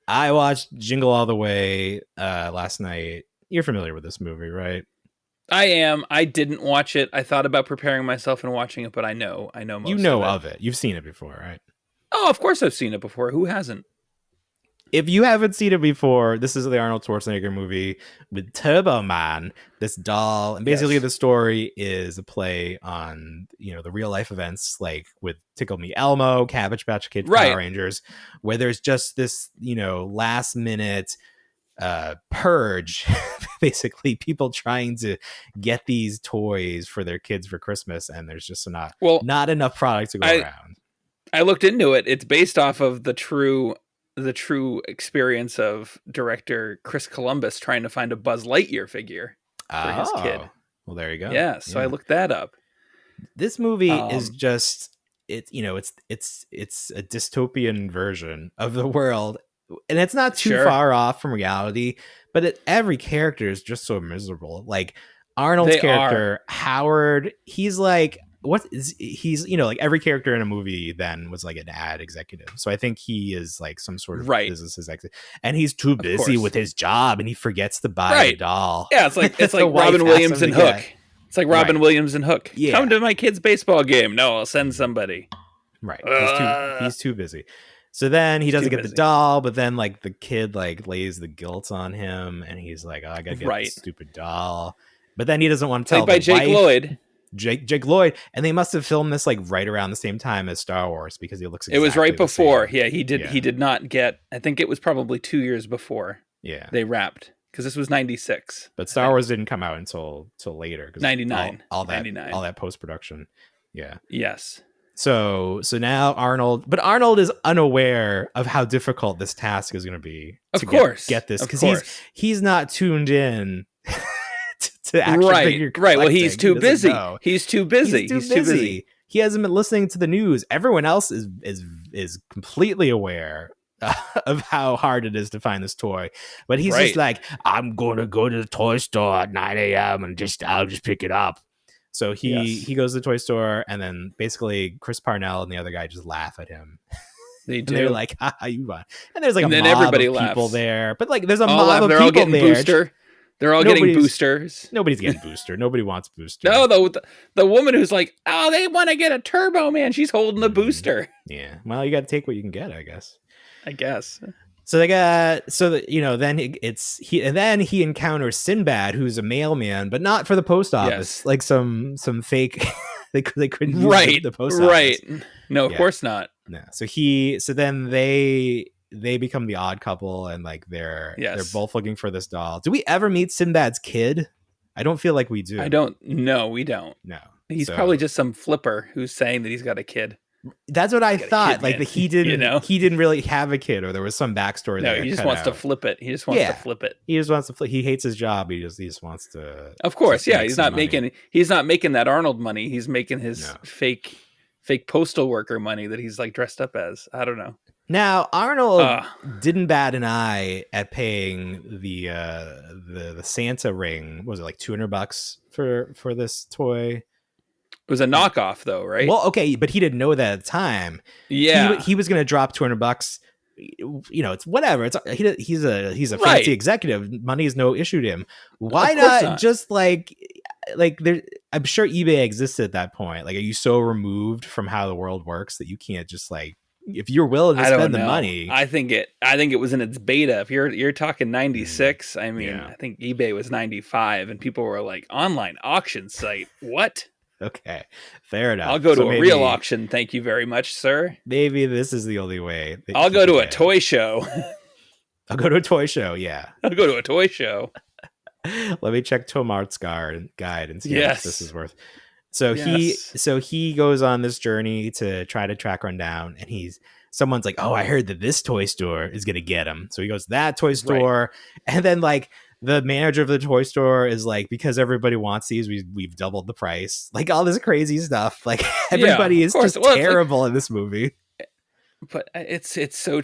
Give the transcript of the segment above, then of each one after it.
I watched Jingle All the Way last night. You're familiar with this movie, right? I am. I didn't watch it. I thought about preparing myself and watching it, but I know You most of know it. of it. You've seen it before, right? Oh, of course I've seen it before. Who hasn't? If you haven't seen it before, this is the Arnold Schwarzenegger movie with Turbo Man, this doll, and basically Yes. the story is a play on the real life events like with Tickle Me Elmo, Cabbage Patch Kids, Right. Power Rangers, where there's just this last minute purge, basically people trying to get these toys for their kids for Christmas, and there's just not enough product to go around. I looked into it. It's based off of the true experience of director Chris Columbus trying to find a Buzz Lightyear figure for his kid. Well, there you go. Yeah, so I looked that up. This movie is just it's a dystopian version of the world, and it's not too far off from reality, but every character is just so miserable. Like Arnold's character, Howard, he's like like every character in a movie then was like an ad executive. So I think he is like some sort of business executive, and he's too busy with his job and he forgets to buy a doll. Yeah, it's like Robin Williams and Hook. It's like Robin Williams and Hook. Yeah. Come to my kid's baseball game. No, I'll send somebody. Right. He's too busy. So then he doesn't get the doll, but then like the kid like lays the guilt on him, and he's like, "Oh, I gotta get this stupid doll." But then he doesn't want to tell. Played by Jake Lloyd. Jake Lloyd, and they must have filmed this like right around the same time as Star Wars because he looks. It was right before. Yeah, he did. Yeah. He did not get. I think it was probably 2 years before. Yeah, they wrapped because this was 96. But Star Wars didn't come out until later. 99. All that all that post production. Yeah. Yes. So now Arnold is unaware of how difficult this task is going to be. Get this because he's not tuned in. To actually right. Well, he's too busy. He's too busy. He hasn't been listening to the news. Everyone else is completely aware of how hard it is to find this toy, but he's just like, I'm going to go to the toy store at 9 a.m. and I'll just pick it up. So he goes to the toy store, and then basically Chris Parnell and the other guy just laugh at him. They do. They're like, you won. And there's like a mob of people there, but like there's a mob of people all getting there. Booster. They're all getting boosters. Nobody's getting booster. Nobody wants booster. No, the woman who's like, oh, they want to get a Turbo Man. She's holding a booster. Yeah. Well, you got to take what you can get, I guess. So they got then he encounters Sinbad, who's a mailman, but not for the post office. Like some fake. they couldn't use the post office. Right. No, of course not. No. So then they become the odd couple, and like they're both looking for this doll. Do we ever meet Sinbad's kid? I don't feel like we do. I don't. No, we don't. No, he's probably just some flipper who's saying that he's got a kid. That's what I thought. Like he didn't. He didn't really have a kid, or there was some backstory. No, he just wants to flip it. He just wants to flip it. He just wants to flip. He hates his job. He just wants to. Of course, yeah. He's not making that Arnold money. He's making his fake postal worker money that he's like dressed up as. I don't know. Now Arnold didn't bat an eye at paying the Santa ring. What was it, like $200 for this toy? It was a knockoff, though, right? Well, okay, but he didn't know that at the time. Yeah, he was going to drop $200. It's whatever. He's a fancy executive. Money is no issue to him. Why not just like there? I'm sure eBay existed at that point. Like, are you so removed from how the world works that you can't just like? If you're willing to spend the money, I think it was in its beta. If you're talking 96, I mean, I think eBay was 95, and people were like, online auction site. What? Okay, fair enough. I'll go to a real auction. Thank you very much, sir. Maybe this is the only way. I'll go to a toy show. I'll go to a toy show. Yeah, I'll go to a toy show. Let me check Tomart's guide and see how much this is worth. So he goes on this journey to try to track one down, and someone's like, oh, I heard that this toy store is gonna get him. So he goes to that toy store, and then like the manager of the toy store is like, because everybody wants these, we've doubled the price. Like all this crazy stuff. Like everybody is just terrible in this movie. But it's so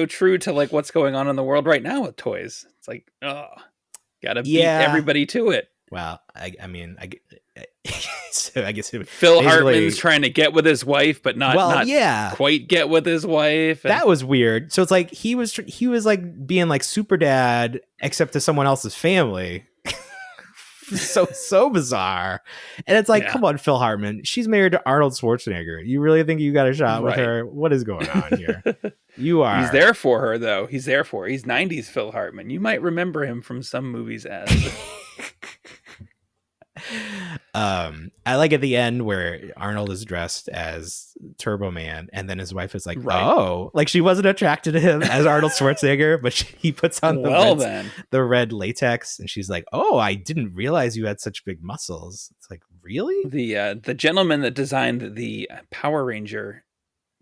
true to like what's going on in the world right now with toys. It's like, gotta beat everybody to it. Well, I mean, so I guess Phil Hartman's trying to get with his wife, but not yeah, quite get with his wife. That was weird. So it's like he was like being like super dad, except to someone else's family. so bizarre. And it's like, come on, Phil Hartman. She's married to Arnold Schwarzenegger. You really think you got a shot with her? What is going on here? You are. He's there for her, though. He's 90s Phil Hartman. You might remember him from some movies as. I like at the end where Arnold is dressed as Turbo Man, and then his wife is like, oh, like she wasn't attracted to him as Arnold Schwarzenegger, but he puts on the red latex, and she's like, oh, I didn't realize you had such big muscles. It's like, really? The gentleman that designed the Power Ranger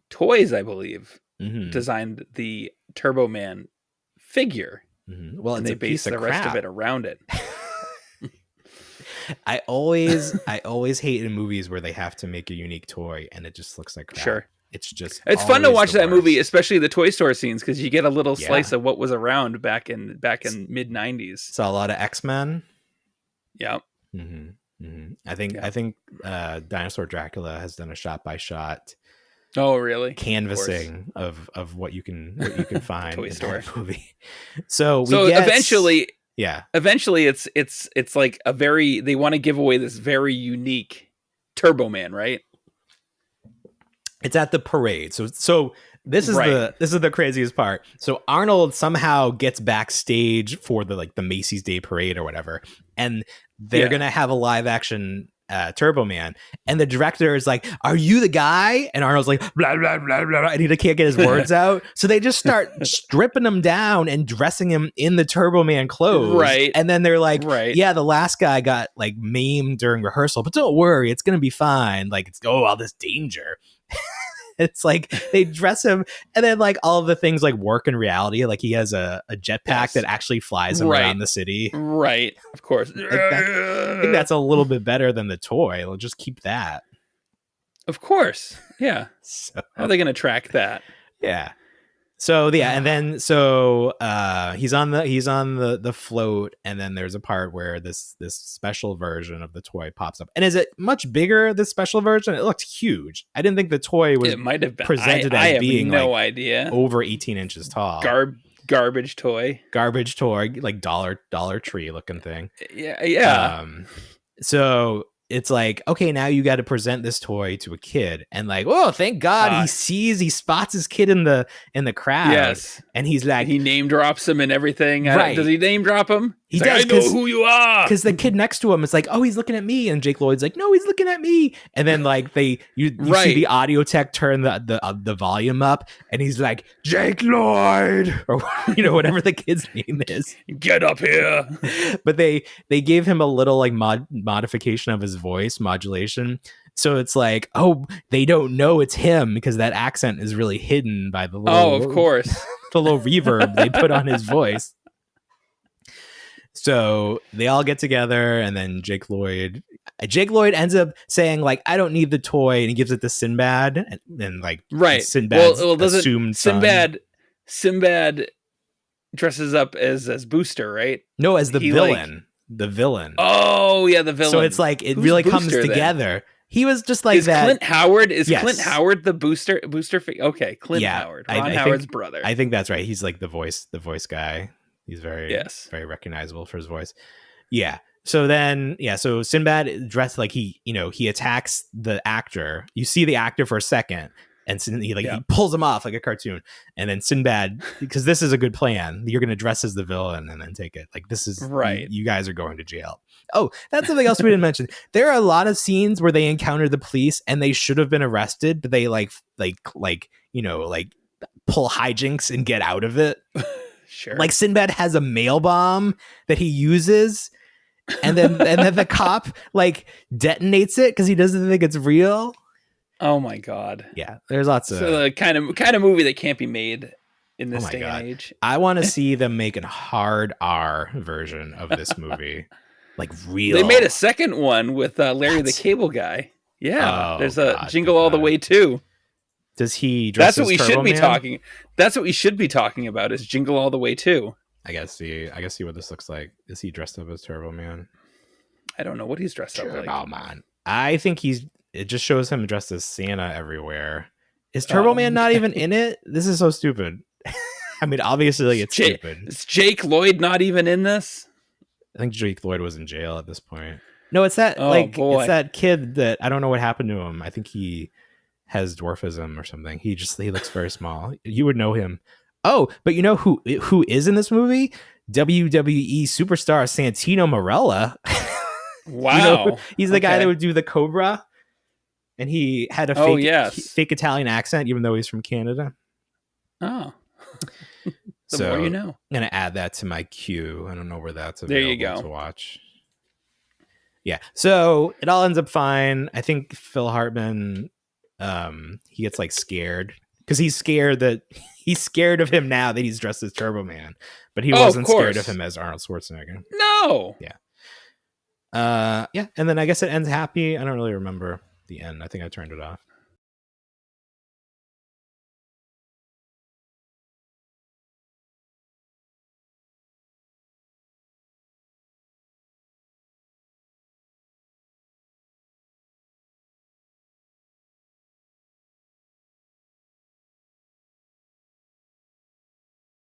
toys, I believe, designed the Turbo Man figure. Well, and they based the rest of it around it. I always hate in movies where they have to make a unique toy and it just looks like crap. Sure. It's fun to watch that movie, especially the Toy Store scenes, because you get a little slice of what was around back in mid 90s. Saw a lot of X-Men. Yeah. I think Dinosaur Dracula has done a shot by shot. Oh, really? Canvassing of what you can find Toy in Store that movie. So eventually. Yeah. Eventually, it's like they want to give away this very unique Turbo Man, right? It's at the parade. So this is the craziest part. So Arnold somehow gets backstage for the Macy's Day Parade or whatever, and they're gonna have a live action Turbo Man, and the director is like, are you the guy? And Arnold's like, blah blah blah blah, and he can't get his words out, so they just start stripping him down and dressing him in the Turbo Man clothes, right? And then they're like, yeah, the last guy got like maimed during rehearsal, but don't worry, it's gonna be fine. Like, it's all this danger. It's like they dress him, and then like all of the things like work in reality. Like he has a jetpack that actually flies him around the city. Right, of course. I think that's a little bit better than the toy. We'll just keep that. Of course, yeah. So, how are they going to track that? Yeah. So yeah, and then he's on the float, and then there's a part where this special version of the toy pops up. And is it much bigger? This special version, it looked huge. I didn't think the toy was. It might have been presented as being no idea over 18 inches tall. Garbage toy, like Dollar Tree looking thing. Yeah. So it's like, okay, now you got to present this toy to a kid, and like, oh, thank God he spots his kid in the crowd. Yes, and he's like, he name drops him and everything. Right? Does he name drop him? He does. I know who you are. Because the kid next to him is like, oh, he's looking at me, and Jake Lloyd's like, no, he's looking at me. And then like you see the audio tech turn the volume up, and he's like, Jake Lloyd, or whatever the kid's name is. Get up here. But they gave him a little like modification of his voice, modulation. So it's like, oh, they don't know it's him because that accent is really hidden by the little, of course, the little reverb they put on his voice. So they all get together, and then Jake Lloyd ends up saying like, I don't need the toy, and he gives it to Sinbad, and like, Sinbad's assumed Sinbad dresses up as Booster, right? No, as the villain. The villain. Oh yeah, the villain. So it's like it really comes together. He was just like that. Clint Howard Clint Howard the Booster? Okay, Clint Howard, Ron Howard's brother. I think that's right. He's like the voice guy. He's very recognizable for his voice. Yeah. So then, so Sinbad dressed like he attacks the actor. You see the actor for a second, and he pulls him off like a cartoon. And then Sinbad, because this is a good plan, you're going to dress as the villain and then take it. Like, this is right. You guys are going to jail. Oh, that's something else we didn't mention. There are a lot of scenes where they encounter the police and they should have been arrested, but they pull hijinks and get out of it. Sure. Like Sinbad has a mail bomb that he uses, and then the cop like detonates it because he doesn't think it's real. Oh my God. Yeah, there's lots of the kind of movie that can't be made in this day and age. I want to see them make a hard R version of this movie. Like real. They made a second one with Larry the Cable Guy. Yeah. There's a Jingle All the Way too. Does he dress as Turbo Man? That's what we should be talking about is Jingle All the Way too. I gotta see what this looks like. Is he dressed up as Turbo Man? I don't know what he's dressed up like. Man. I think it just shows him dressed as Santa everywhere. Is Turbo Man not even in it? This is so stupid. I mean, obviously it's stupid. Is Jake Lloyd not even in this? I think Jake Lloyd was in jail at this point. No, it's that it's that kid that I don't know what happened to him. I think he has dwarfism or something. He looks very small. You would know him. Oh, but you know who is in this movie? WWE superstar Santino Marella. Wow. You know, he's the guy that would do the Cobra, and he had a fake Italian accent, even though he's from Canada. Oh. The more you know. I'm going to add that to my queue. I don't know where that's available to watch. Yeah. So it all ends up fine. I think Phil Hartman, he gets like scared because he's scared of him now that he's dressed as Turbo Man, but he wasn't scared of him as Arnold Schwarzenegger. No. Yeah. Yeah. And then I guess it ends happy. I don't really remember the end. I think I turned it off.